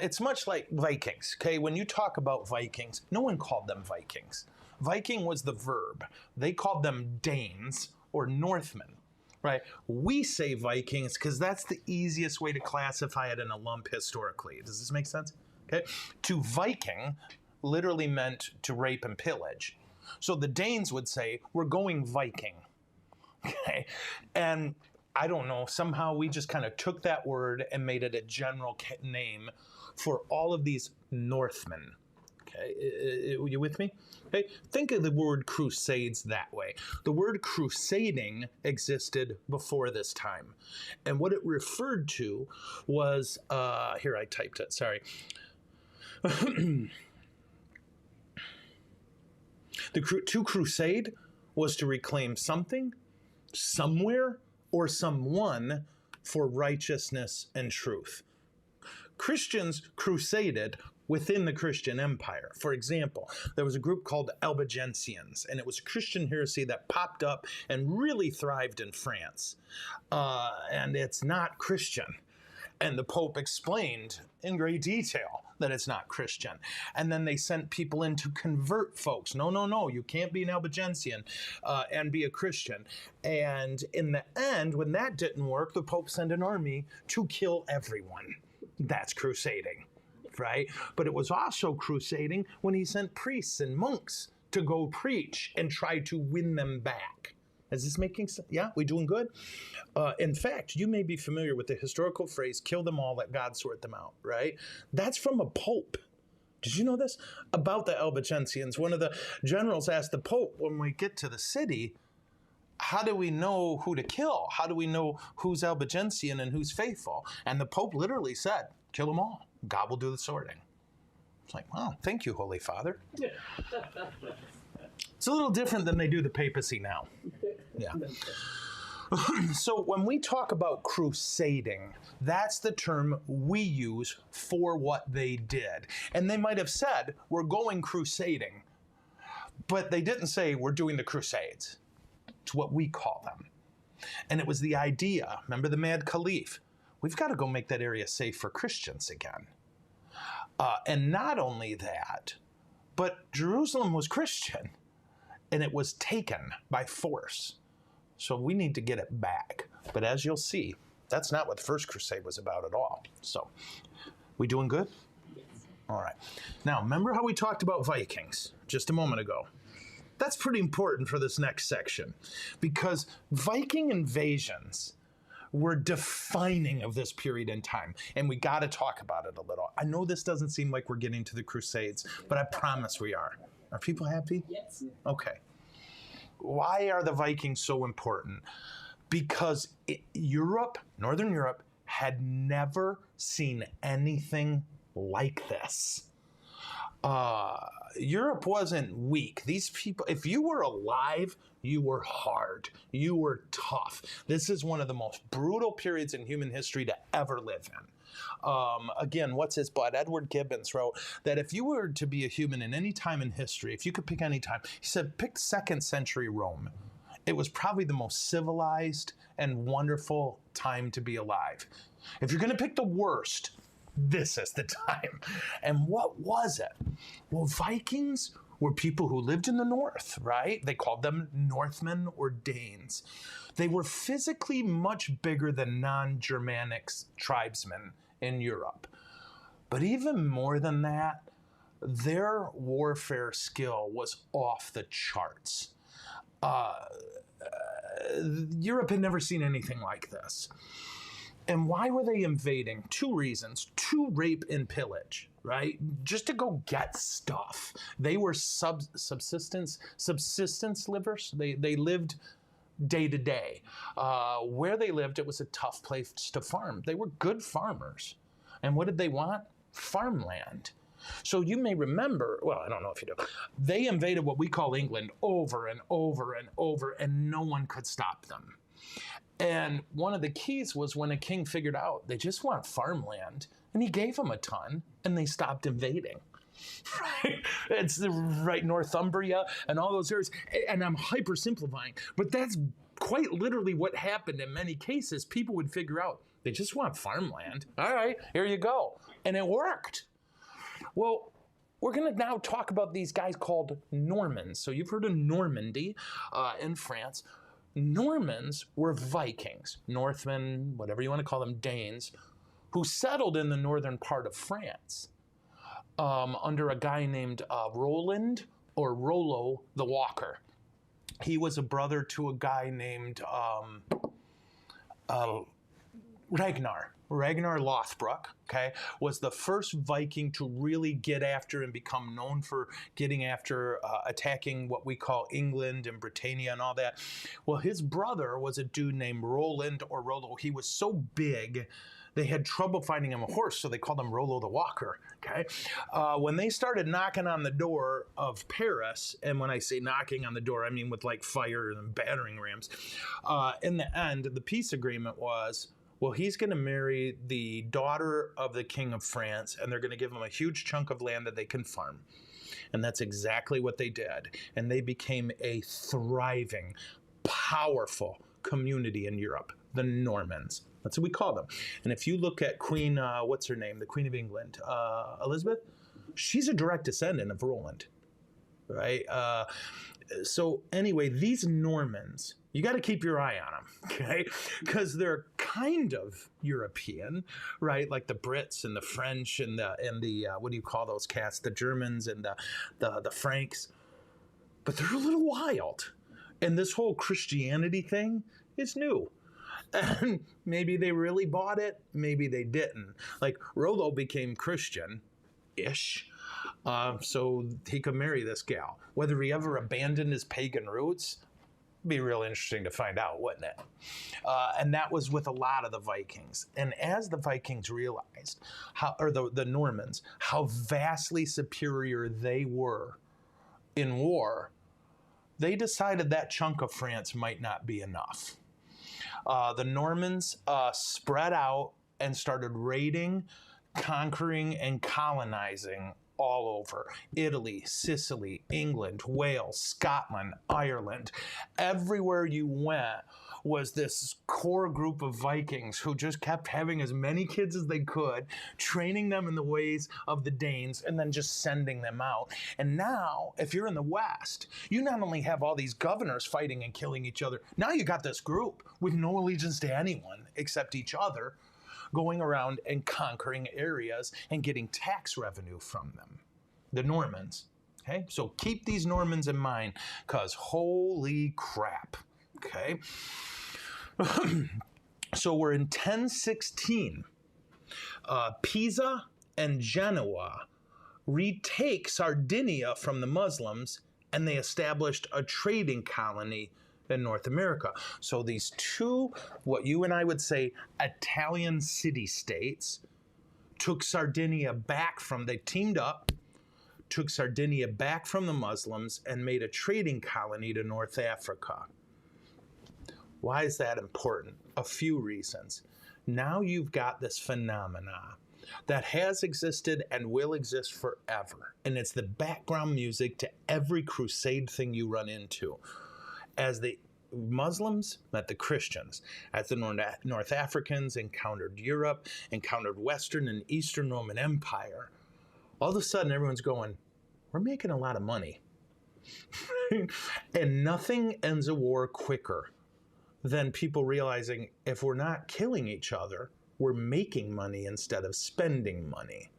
It's much like Vikings, okay? When you talk about Vikings, no one called them Vikings. Viking was the verb. They called them Danes or Northmen, right? We say Vikings because that's the easiest way to classify it in a lump historically. Does this make sense? Okay. To Viking literally meant to rape and pillage. So the Danes would say, we're going Viking. Okay. And I don't know, somehow we just kind of took that word and made it a general name for all of these Northmen. Okay, you with me? Okay, think of the word crusades that way. The word crusading existed before this time. And what it referred to was, here I typed it, sorry. To crusade was to reclaim something, somewhere, or someone for righteousness and truth. Christians crusaded within the Christian empire. For example, there was a group called Albigensians, and it was a Christian heresy that popped up and really thrived in France. And it's not Christian. And the Pope explained in great detail that it's not Christian. And then they sent people in to convert folks. No, you can't be an Albigensian and be a Christian. And in the end, when that didn't work, the Pope sent an army to kill everyone. That's crusading, right? But it was also crusading when he sent priests and monks to go preach and try to win them back. Is this making sense? Yeah, we doing good? In fact, you may be familiar with the historical phrase, kill them all, let God sort them out, right? That's from a pope. Did you know this? About the Albigensians, one of the generals asked the Pope, when we get to the city, how do we know who to kill? How do we know who's Albigensian and who's faithful? And the Pope literally said, kill them all. God will do the sorting. It's like, wow, thank you, Holy Father. It's a little different than they do the papacy now. Yeah. So when we talk about crusading, that's the term we use for what they did. And they might have said, we're going crusading, but they didn't say we're doing the Crusades. It's what we call them. And it was the idea, remember the Mad Khalif? We've got to go make that area safe for Christians again. And not only that, but Jerusalem was Christian, and it was taken by force. So we need to get it back. But as you'll see, that's not what the First Crusade was about at all. So, we doing good? Yes. All right. Now, remember how we talked about Vikings just a moment ago? That's pretty important for this next section, because Viking invasions were defining of this period in time, and we got to talk about it a little. I know this doesn't seem like we're getting to the Crusades, but I promise we are. Are people happy? Yes. Okay. Why are the Vikings so important? Because Europe, Northern Europe, had never seen anything like this. Europe wasn't weak. These people, if you were alive, you were hard. You were tough. This is one of the most brutal periods in human history to ever live in. Again, what's his butt? Edward Gibbons wrote that if you were to be a human in any time in history, if you could pick any time, he said, pick 2nd century Rome. It was probably the most civilized and wonderful time to be alive. If you're going to pick the worst, this is the time. And what was it? Well, Vikings were people who lived in the north, right? They called them Northmen or Danes. They were physically much bigger than non-Germanic tribesmen in Europe. But even more than that, their warfare skill was off the charts. Europe had never seen anything like this. And why were they invading? 2 reasons. 2, rape and pillage, right? Just to go get stuff. They were subsistence livers. They lived day to day. Where they lived, it was a tough place to farm. They were good farmers. And what did they want? Farmland. So you may remember, well, I don't know if you do, they invaded what we call England over and over and over, and no one could stop them. And one of the keys was when a king figured out they just want farmland, and he gave them a ton, and they stopped invading. Right? It's right, Northumbria and all those areas. And I'm hyper simplifying, but that's quite literally what happened in many cases. People would figure out They just want farmland. All right, here you go. And it worked. Well, we're going to now talk about these guys called Normans. So you've heard of Normandy in France. Normans were Vikings, Northmen, whatever you want to call them, Danes, who settled in the northern part of France under a guy named Roland or Rollo the Walker. He was a brother to a guy named Ragnar Lothbrok, okay, was the first Viking to really get after and become known for getting after attacking what we call England and Britannia and all that. Well, his brother was a dude named Roland or Rollo. He was so big, they had trouble finding him a horse, so they called him Rollo the Walker, okay? When they started knocking on the door of Paris, and when I say knocking on the door, I mean with like fire and battering rams, in the end, the peace agreement was, well, he's going to marry the daughter of the King of France, and they're going to give him a huge chunk of land that they can farm. And that's exactly what they did. And they became a thriving, powerful community in Europe, the Normans. That's what we call them. And if you look at Queen, what's her name? The Queen of England, Elizabeth, she's a direct descendant of Roland, right? So anyway, these Normans, you got to keep your eye on them, okay? Because they're kind of European, right? Like the Brits and the French and the what do you call those cats? The Germans and the Franks. But they're a little wild. And this whole Christianity thing is new. And maybe they really bought it, maybe they didn't. Like Rollo became Christian-ish, so he could marry this gal. Whether he ever abandoned his pagan roots, be real interesting to find out, wouldn't it? And that was with a lot of the Vikings. And as the Vikings realized, the Normans, how vastly superior they were in war, they decided that chunk of France might not be enough. The Normans spread out and started raiding, conquering, and colonizing all over. Italy, Sicily, England, Wales, Scotland, Ireland. Everywhere you went was this core group of Vikings who just kept having as many kids as they could, training them in the ways of the Danes, and then just sending them out. And now, if you're in the West, you not only have all these governors fighting and killing each other, now you got this group with no allegiance to anyone except each other, going around and conquering areas and getting tax revenue from them. The Normans. Okay, so keep these Normans in mind, because holy crap. Okay. So we're in 1016. Pisa and Genoa retake Sardinia from the Muslims, and they established a trading colony in North America. So these two, what you and I would say, Italian city-states, took Sardinia back from, they teamed up, took Sardinia back from the Muslims and made a trading colony to North Africa. Why is that important? A few reasons. Now you've got this phenomena that has existed and will exist forever. And it's the background music to every crusade thing you run into. As the Muslims met the Christians, as the North Africans encountered Europe, encountered Western and Eastern Roman Empire, all of a sudden everyone's going, we're making a lot of money. And nothing ends a war quicker than people realizing if we're not killing each other, we're making money instead of spending money.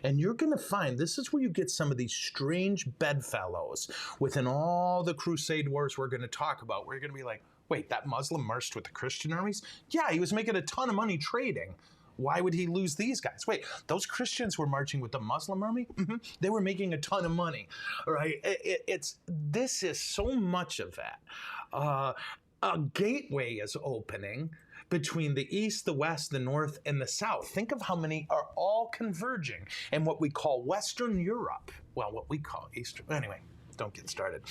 And you're going to find, this is where you get some of these strange bedfellows within all the crusade wars we're going to talk about, where you're going to be like, wait, that Muslim marched with the Christian armies? Yeah, he was making a ton of money trading. Why would he lose these guys? Wait, those Christians were marching with the Muslim army? Mm-hmm. They were making a ton of money, right? This is so much of that. A gateway is opening between the East, the West, the North, and the South. Think of how many are all converging in what we call Western Europe. Well, what we call Eastern. Anyway, don't get started.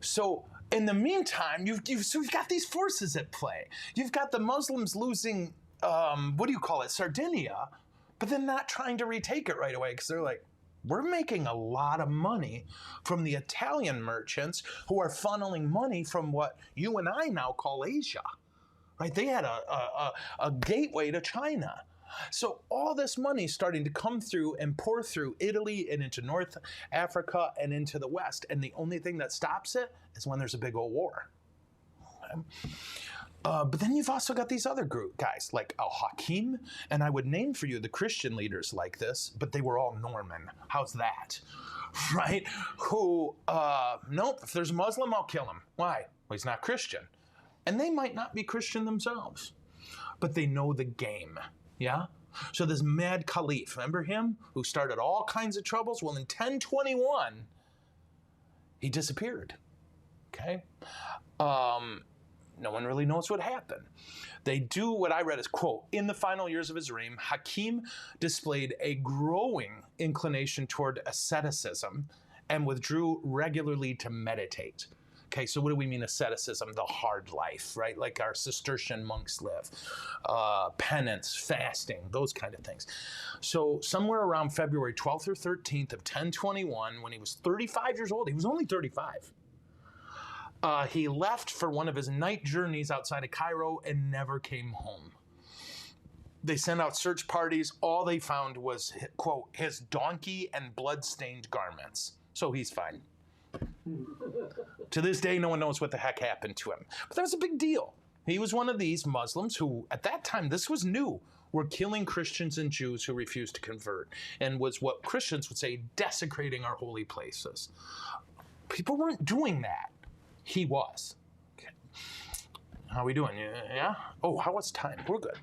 So in the meantime, so you've got these forces at play. You've got the Muslims losing, Sardinia, but then not trying to retake it right away because they're like, we're making a lot of money from the Italian merchants who are funneling money from what you and I now call Asia. right? They had a gateway to China. So all this money is starting to come through and pour through Italy and into North Africa and into the West. And the only thing that stops it is when there's a big old war. Okay? But then you've also got these other group guys like Al-Hakim, and I would name for you the Christian leaders like this, but they were all Norman. How's that? Right? Who, nope, if there's a Muslim, I'll kill him. Why? Well, he's not Christian. And they might not be Christian themselves, but they know the game. Yeah? So this Mad Khalif, remember him? Who started all kinds of troubles? Well, in 1021, he disappeared. Okay? No one really knows what happened. They do what I read as, quote, in the final years of his reign, Hakim displayed a growing inclination toward asceticism and withdrew regularly to meditate. Okay, so what do we mean asceticism? The hard life, right? Like our Cistercian monks live. Penance, fasting, those kind of things. So somewhere around February 12th or 13th of 1021, when he was 35 years old, he was only 35, he left for one of his night journeys outside of Cairo and never came home. They sent out search parties. All they found was, quote, his donkey and blood-stained garments. So he's fine. To this day, no one knows what the heck happened to him. But that was a big deal. He was one of these Muslims who, at that time, this was new, were killing Christians and Jews who refused to convert, and was what Christians would say, desecrating our holy places. People weren't doing that. He was. Okay. How are we doing? Yeah? Oh, how was time? We're good.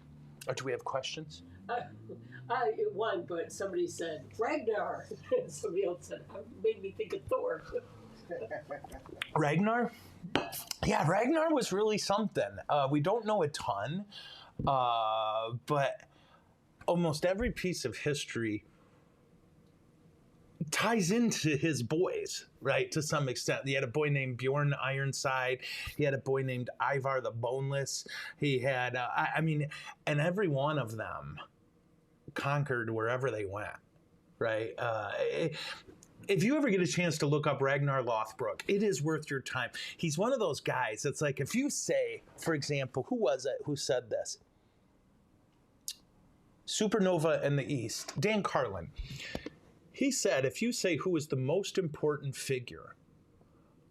Or do we have questions? One, but somebody said, Ragnar. Somebody else said, made me think of Thor. Ragnar? Yeah, Ragnar was really something. We don't know a ton, but almost every piece of history ties into his boys, right, to some extent. He had a boy named Bjorn Ironside. He had a boy named Ivar the Boneless. He had, and every one of them conquered wherever they went, right? If you ever get a chance to look up Ragnar Lothbrok, it is worth your time. He's one of those guys. It's like if you say, for example, who was it who said this? Supernova in the East, Dan Carlin. He said, if you say who is the most important figure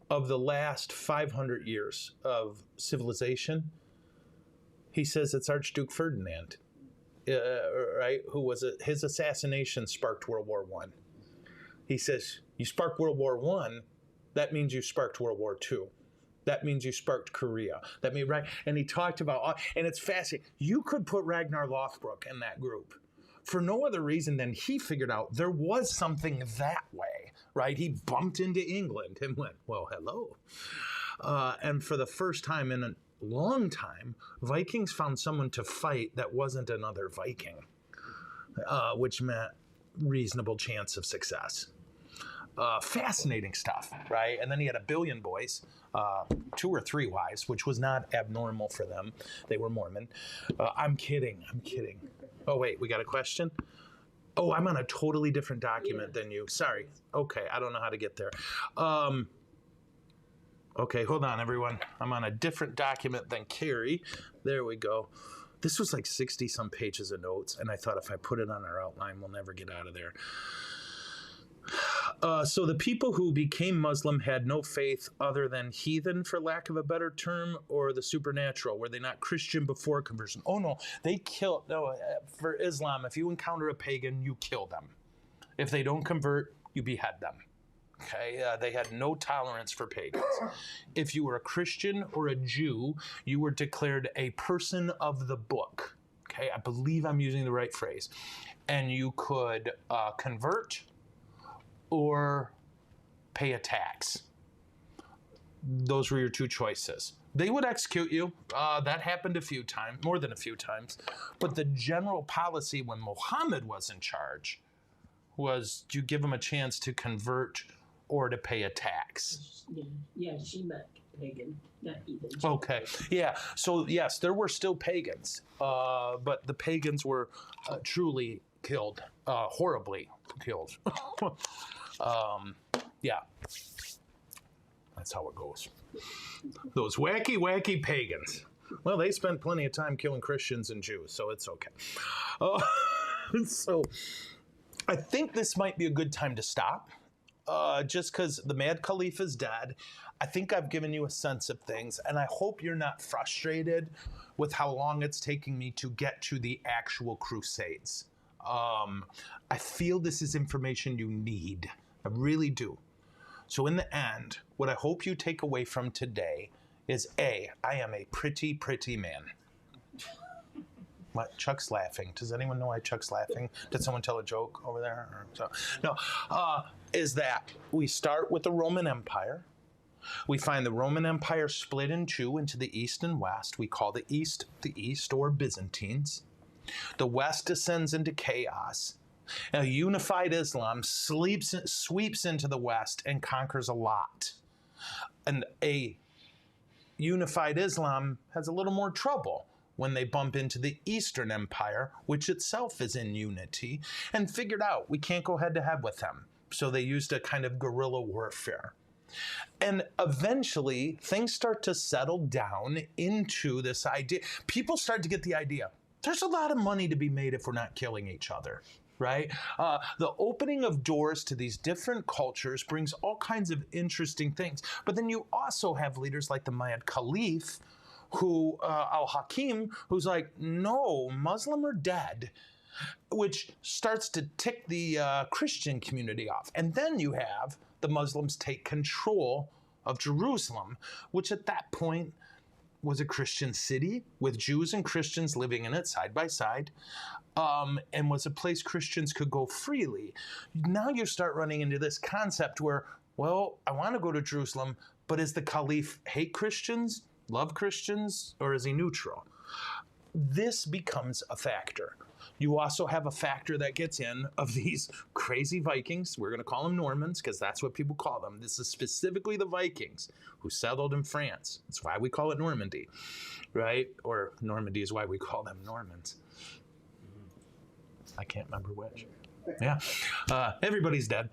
of the last 500 years of civilization, he says it's Archduke Ferdinand, right? Who was it? His assassination sparked World War I. He says, you sparked World War I, that means you sparked World War II. That means you sparked Korea. That means, right? And he talked about, and it's fascinating. You could put Ragnar Lothbrok in that group for no other reason than he figured out there was something that way, right? He bumped into England and went, well, hello. And for the first time in a long time, Vikings found someone to fight that wasn't another Viking, which meant reasonable chance of success. Fascinating stuff, right? And then he had 1 billion boys, 2 or 3 wives, which was not abnormal for them. They were Mormon. I'm kidding. Oh, wait, we got a question? Oh, I'm on a totally different document than you. Sorry. Okay, I don't know how to get there. Okay, hold on, everyone. I'm on a different document than Carrie. There we go. This was like 60-some pages of notes, and I thought if I put it on our outline, we'll never get out of there. So the people who became Muslim had no faith other than heathen, for lack of a better term, or the supernatural. Were they not Christian before conversion? Oh, no. They killed. No, for Islam, if you encounter a pagan, you kill them. If they don't convert, you behead them. Okay, they had no tolerance for pagans. If you were a Christian or a Jew, you were declared a person of the book. Okay, I believe I'm using the right phrase. And you could convert or pay a tax. Those were your 2 choices. They would execute you. That happened a few times, more than a few times. But the general policy when Muhammad was in charge was you give them a chance to convert or to pay a tax. Yeah, she meant pagan, not heathen. Okay, yeah. So yes, there were still pagans, but the pagans were truly killed, horribly killed. Yeah, that's how it goes. Those wacky pagans. Well, they spent plenty of time killing Christians and Jews, so it's okay. So I think this might be a good time to stop, just because the Mad Khalif is dead. I think I've given you a sense of things, and I hope you're not frustrated with how long it's taking me to get to the actual Crusades. I feel this is information you need. I really do. So in the end, what I hope you take away from today is A, I am a pretty, pretty man. What? Chuck's laughing. Does anyone know why Chuck's laughing? Did someone tell a joke over there? No. Is that we start with the Roman Empire. We find the Roman Empire split in two into the East and West. We call the East or Byzantines. The West descends into chaos. A unified Islam sweeps into the West and conquers a lot. And a unified Islam has a little more trouble when they bump into the Eastern Empire, which itself is in unity, and figured out we can't go head to head with them. So they used a kind of guerrilla warfare. And eventually, things start to settle down into this idea. People start to get the idea, there's a lot of money to be made if we're not killing each other, right? The opening of doors to these different cultures brings all kinds of interesting things. But then you also have leaders like the Mad Khalif, who al-Hakim, who's like, no, Muslim or dead, which starts to tick the Christian community off. And then you have the Muslims take control of Jerusalem, which at that point was a Christian city with Jews and Christians living in it side by side, and was a place Christians could go freely. Now you start running into this concept where, well, I want to go to Jerusalem, but is the Caliph hate Christians, love Christians, or is he neutral? This becomes a factor. You also have a factor that gets in of these crazy Vikings. We're going to call them Normans because that's what people call them. This is specifically the Vikings who settled in France. That's why we call it Normandy, right? Or Normandy is why we call them Normans. I can't remember which. Yeah, everybody's dead.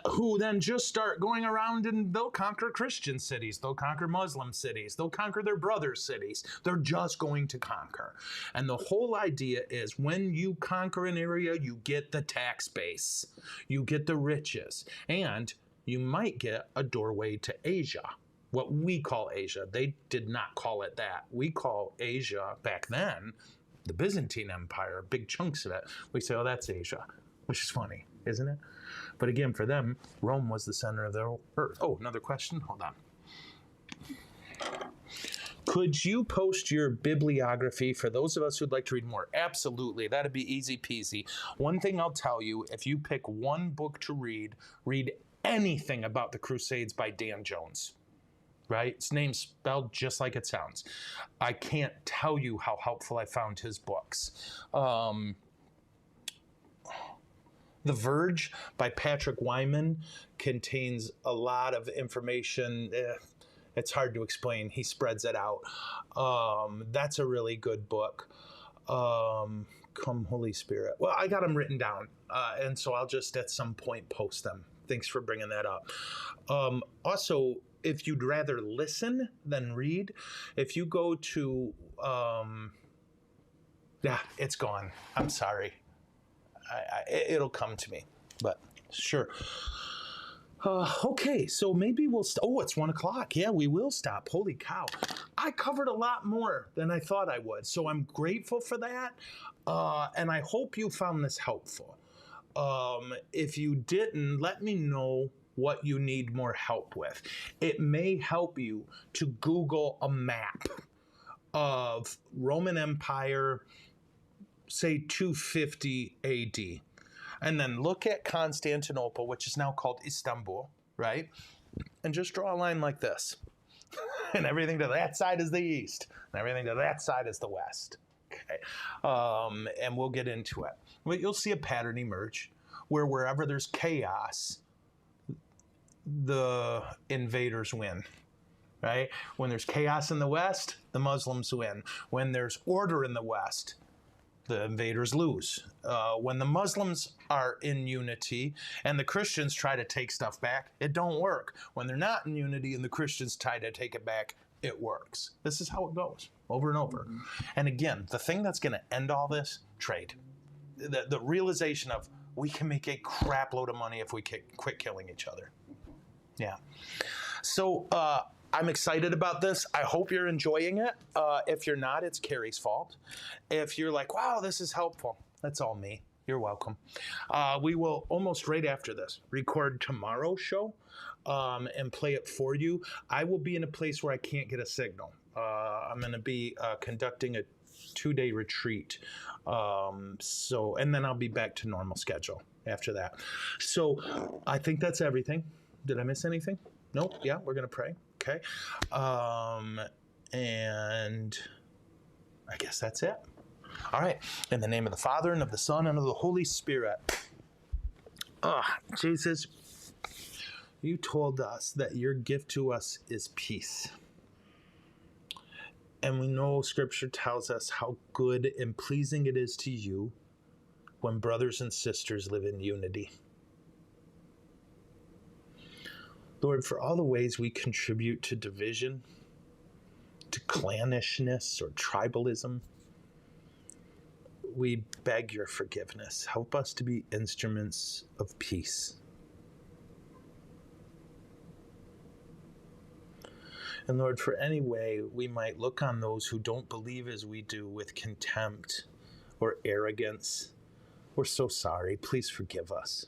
Who then just start going around and they'll conquer Christian cities, they'll conquer Muslim cities, they'll conquer their brothers' cities. They're just going to conquer. And the whole idea is when you conquer an area, you get the tax base, you get the riches, and you might get a doorway to Asia. What we call Asia. They did not call it that. We call Asia back then the Byzantine Empire, big chunks of it. We say, oh, that's Asia, which is funny, isn't it? But again, for them, Rome was the center of their earth. Oh, another question? Hold on. Could you post your bibliography for those of us who'd like to read more? Absolutely. That'd be easy peasy. One thing I'll tell you, if you pick one book to read anything about the Crusades by Dan Jones. Right? Its name's spelled just like it sounds. I can't tell you how helpful I found his books. The Verge by Patrick Wyman contains a lot of information. It's hard to explain. He spreads it out. That's a really good book. Come Holy Spirit. Well, I got them written down, and so I'll just at some point post them. Thanks for bringing that up. Also, if you'd rather listen than read, if you go to, yeah, it's gone. I'm sorry. It'll come to me, but sure. Okay, so maybe we'll, oh, it's 1 o'clock. Yeah, we will stop. Holy cow. I covered a lot more than I thought I would, so I'm grateful for that, and I hope you found this helpful. If you didn't, let me know what you need more help with. It may help you to Google a map of Roman Empire, say 250 AD, and then look at Constantinople, which is now called Istanbul, right? And just draw a line like this. And everything to that side is the east, and everything to that side is the west. Okay, and we'll get into it. But you'll see a pattern emerge where wherever there's chaos, the invaders win, right? When there's chaos in the West, the Muslims win. When there's order in the West, the invaders lose. When the Muslims are in unity and the Christians try to take stuff back, it don't work. When they're not in unity and the Christians try to take it back, it works. This is how it goes over and over. And again, the thing that's going to end all this, trade. The realization of we can make a crap load of money if we quit killing each other. Yeah. So I'm excited about this. I hope you're enjoying it. If you're not, it's Carrie's fault. If you're like, wow, this is helpful, that's all me. You're welcome. We will almost right after this record tomorrow's show and play it for you. I will be in a place where I can't get a signal. I'm going to be conducting a 2-day retreat. And then I'll be back to normal schedule after that. So I think that's everything. Did I miss anything? Nope. Yeah, we're going to pray. Okay. And I guess that's it. All right. In the name of the Father, and of the Son, and of the Holy Spirit. Jesus, you told us that your gift to us is peace. And we know Scripture tells us how good and pleasing it is to you when brothers and sisters live in unity. Lord, for all the ways we contribute to division, to clannishness or tribalism, we beg your forgiveness. Help us to be instruments of peace. And Lord, for any way we might look on those who don't believe as we do with contempt or arrogance, we're so sorry. Please forgive us.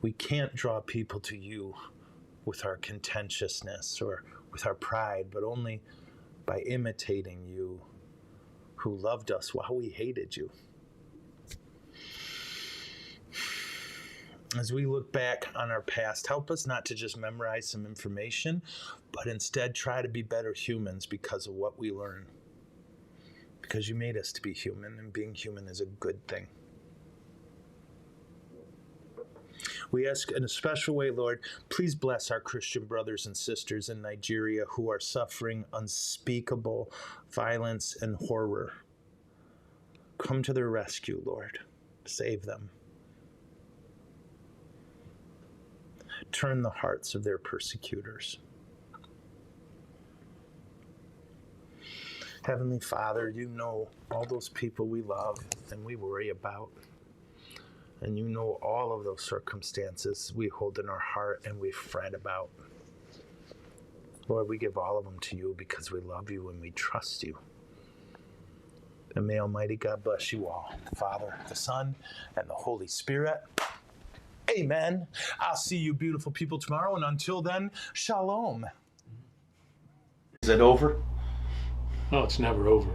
We can't draw people to you with our contentiousness or with our pride, but only by imitating you, who loved us while we hated you. As we look back on our past, help us not to just memorize some information, but instead try to be better humans because of what we learn. Because you made us to be human, and being human is a good thing. We ask in a special way, Lord, please bless our Christian brothers and sisters in Nigeria who are suffering unspeakable violence and horror. Come to their rescue, Lord. Save them. Turn the hearts of their persecutors. Heavenly Father, you know all those people we love and we worry about. And you know all of those circumstances we hold in our heart and we fret about. Lord, we give all of them to you because we love you and we trust you. And may Almighty God bless you all, the Father, the Son, and the Holy Spirit. Amen. I'll see you beautiful people tomorrow, and until then, shalom. Is it over? No, it's never over.